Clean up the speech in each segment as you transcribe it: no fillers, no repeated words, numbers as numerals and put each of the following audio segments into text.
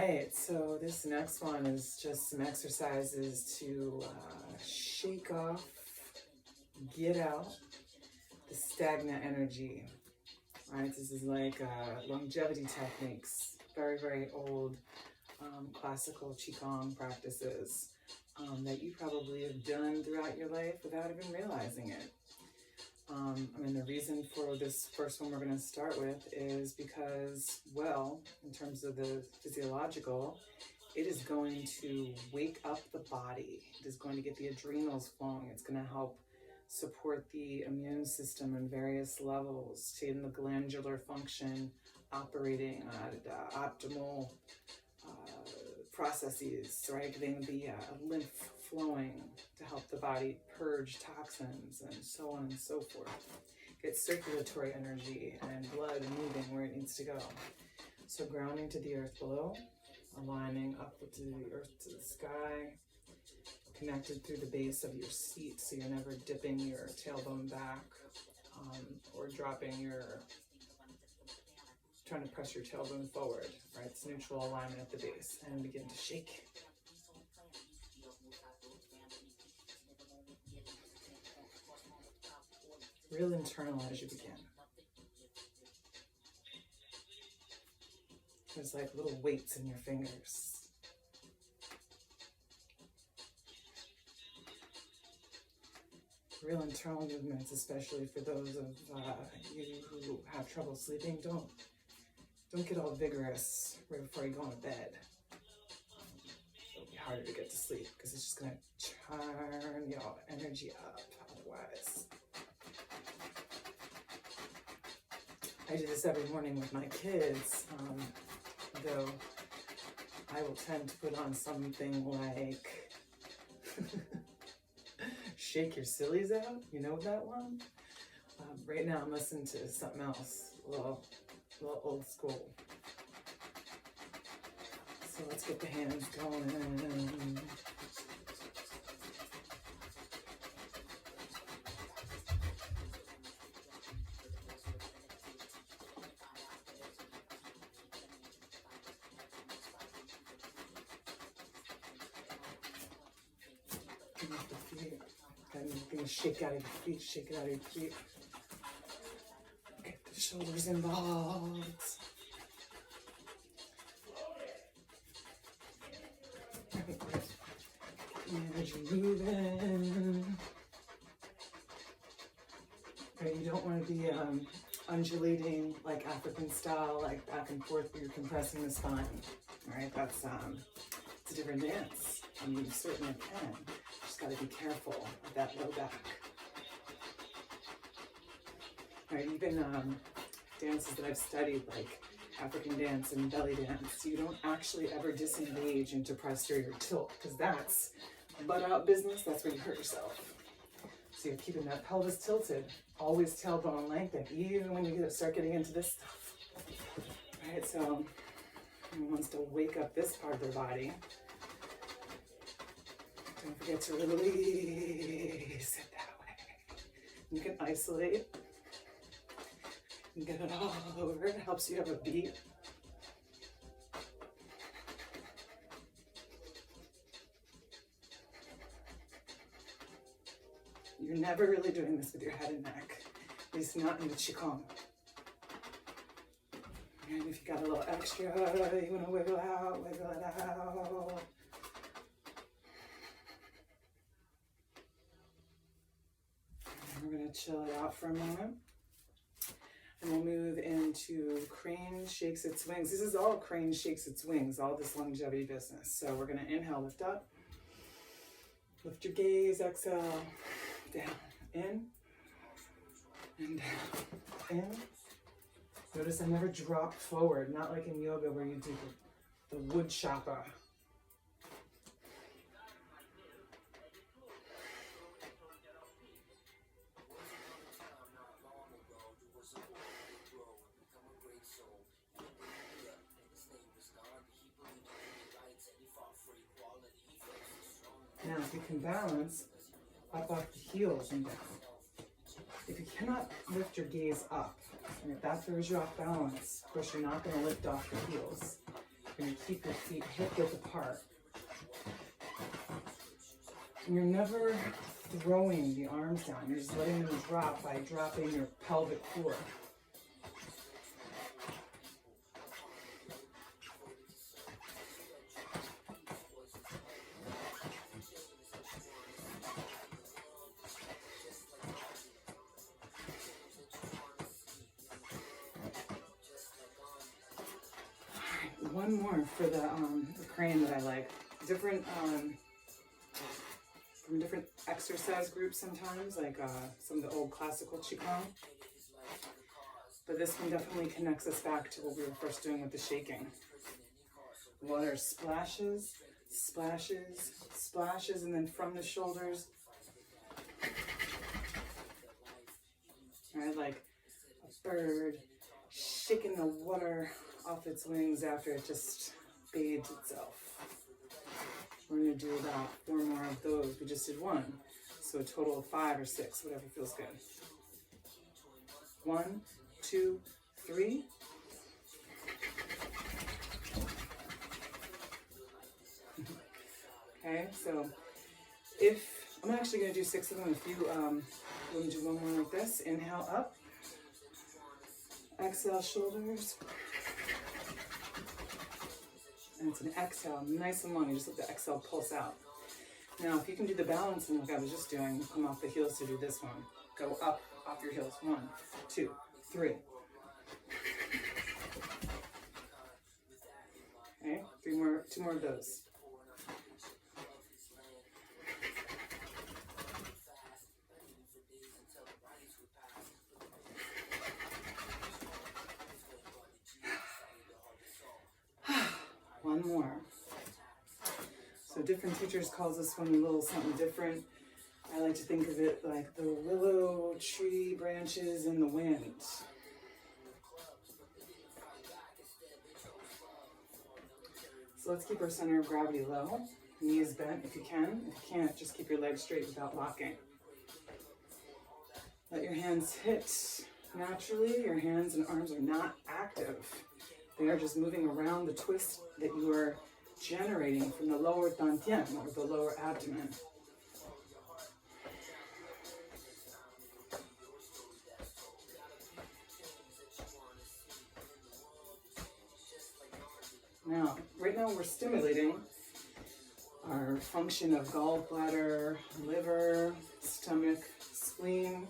right, so this next one is just some exercises to shake off, get out the stagnant energy. Right, this is like longevity techniques, very, very old classical Qigong practices that you probably have done throughout your life without even realizing it. The reason for this first one we're going to start with is because, well, in terms of the physiological, it is going to wake up the body. It is going to get the adrenals flowing. It's going to help support the immune system in various levels, getting the glandular function operating at optimal processes, right? Getting the lymph flowing to help the body purge toxins and so on and so forth. Get circulatory energy and blood moving where it needs to go. So grounding to the earth below, aligning up to the earth to the sky, connected through the base of your seat so you're never dipping your tailbone back or trying to press your tailbone forward, right? It's neutral alignment at the base, and begin to shake. Real internal as you begin. There's like little weights in your fingers. Real internal movements, especially for those of you who have trouble sleeping. Don't get all vigorous right before you go to bed. It'll be harder to get to sleep because it's just going to turn your energy up otherwise. I do this every morning with my kids, though I will tend to put on something like Shake Your Sillies Out. You know that one? Right now I'm listening to something else, a little old school. So let's get the hands going. You're going to shake out of your feet, shake it out of your feet. Get the shoulders involved. Get the energy moving. Right, you don't want to be undulating like African style, like back and forth where you're compressing the spine. All right, that's it's a different dance. You certainly can. Just got to be careful of that low back. Right, even dances that I've studied, like African dance and belly dance, you don't actually ever disengage into posterior tilt, because that's butt out business. That's where you hurt yourself. So you're keeping that pelvis tilted, always tailbone lengthened, even when you start getting into this stuff. Right, so everyone wants to wake up this part of their body. Don't forget to release it that way. You can isolate and get it all over. It helps you have a beat. You're never really doing this with your head and neck, at least not in the Qigong. And if you got a little extra, you want to wiggle it out. We're going to chill it out for a moment. And we'll move into crane shakes its wings. This is all crane shakes its wings, all this longevity business. So we're going to inhale, lift up. Lift your gaze, exhale, down, in, and down, in. Notice I never drop forward, not like in yoga where you do the wood chopper. Now, if you can balance, up off the heels and down. If you cannot lift your gaze up, and if that throws you off balance, of course you're not going to lift off the heels. You're going to keep your feet hip width apart. And you're never throwing the arms down. You're just letting them drop by dropping your pelvic floor. One more for the crane that I like. Different from different exercise groups sometimes, like some of the old classical Qigong. But this one definitely connects us back to what we were first doing with the shaking. Water splashes, splashes, splashes, and then from the shoulders, right, like a bird shaking the water off its wings after it just bathed itself. We're going to do about 4 more of those. We just did 1, so a total of 5 or 6, whatever feels good. 1, 2, 3. Okay, so if I'm actually going to do 6 of them. If you want to do one more like this, inhale up, exhale shoulders. And it's an exhale, nice and long. You just let the exhale pulse out. Now, if you can do the balancing like I was just doing, come off the heels to do this one. Go up, off your heels. 1, 2, 3. Okay, 2 more of those. One more. So different teachers calls this one a little something different. I like to think of it like the willow tree branches in the wind. So let's keep our center of gravity low. Knees bent if you can. If you can't, just keep your legs straight without locking. Let your hands hit naturally. Your hands and arms are not active. They are just moving around the twist that you are generating from the lower dantian, or the lower abdomen. Now, right now we're stimulating our function of gallbladder, liver, stomach, spleen,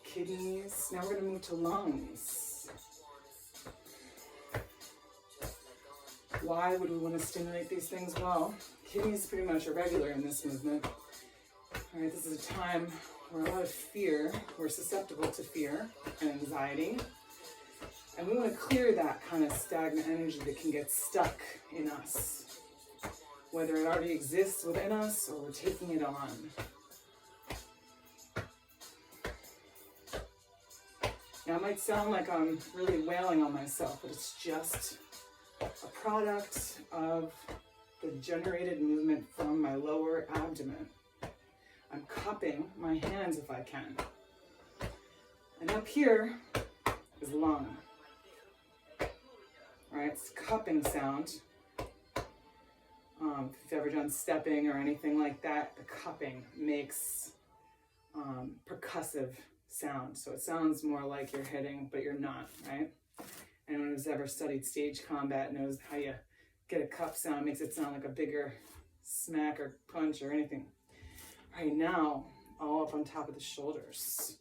kidneys. Now we're going to move to lungs. Why would we want to stimulate these things? Well, kidneys pretty much are regular in this movement. All right, this is a time where a lot of fear, we're susceptible to fear and anxiety. And we want to clear that kind of stagnant energy that can get stuck in us. Whether it already exists within us or we're taking it on. Now it might sound like I'm really wailing on myself, but it's just a product of the generated movement from my lower abdomen. I'm cupping my hands if I can. And up here is lung. Right, it's cupping sound. If you've ever done stepping or anything like that, the cupping makes percussive sound. So it sounds more like you're hitting, but you're not, right? Anyone who's ever studied stage combat knows how you get a cup sound. It makes it sound like a bigger smack or punch or anything. All right, now, all up on top of the shoulders.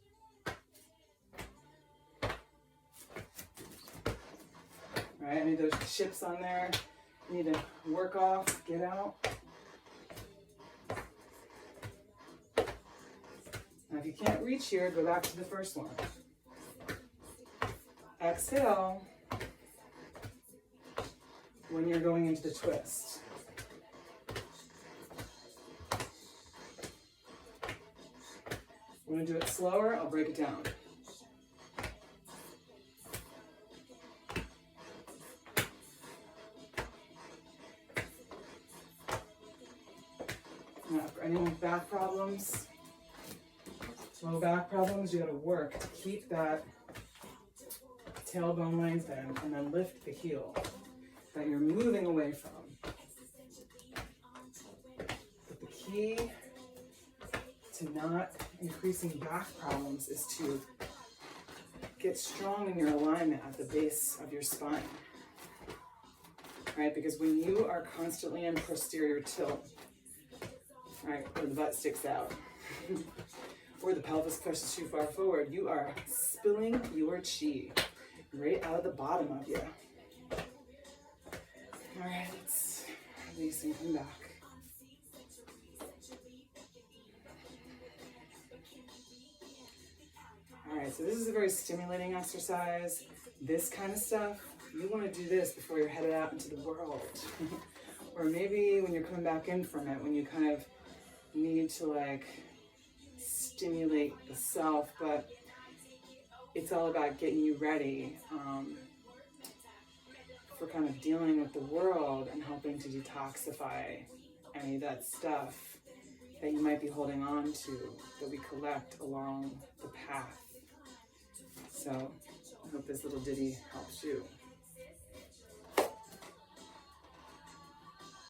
All right, any of those chips on there you need to work off, get out. Now, if you can't reach here, go back to the first one. Exhale when you're going into the twist. I'm going to do it slower. I'll break it down. Now, for anyone with back problems, low back problems, you got to work to keep that tailbone lengthened and then lift the heel. that you're moving away from. But the key to not increasing back problems is to get strong in your alignment at the base of your spine. Right? Because when you are constantly in posterior tilt, right, or the butt sticks out, or the pelvis pushes too far forward, you are spilling your chi right out of the bottom of you. All right, let's release and come back. All right, so this is a very stimulating exercise. This kind of stuff, you want to do this before you're headed out into the world. Or maybe when you're coming back in from it, when you kind of need to like stimulate the self, but it's all about getting you ready for kind of dealing with the world and helping to detoxify any of that stuff that you might be holding on to, that we collect along the path. So I hope this little ditty helps you.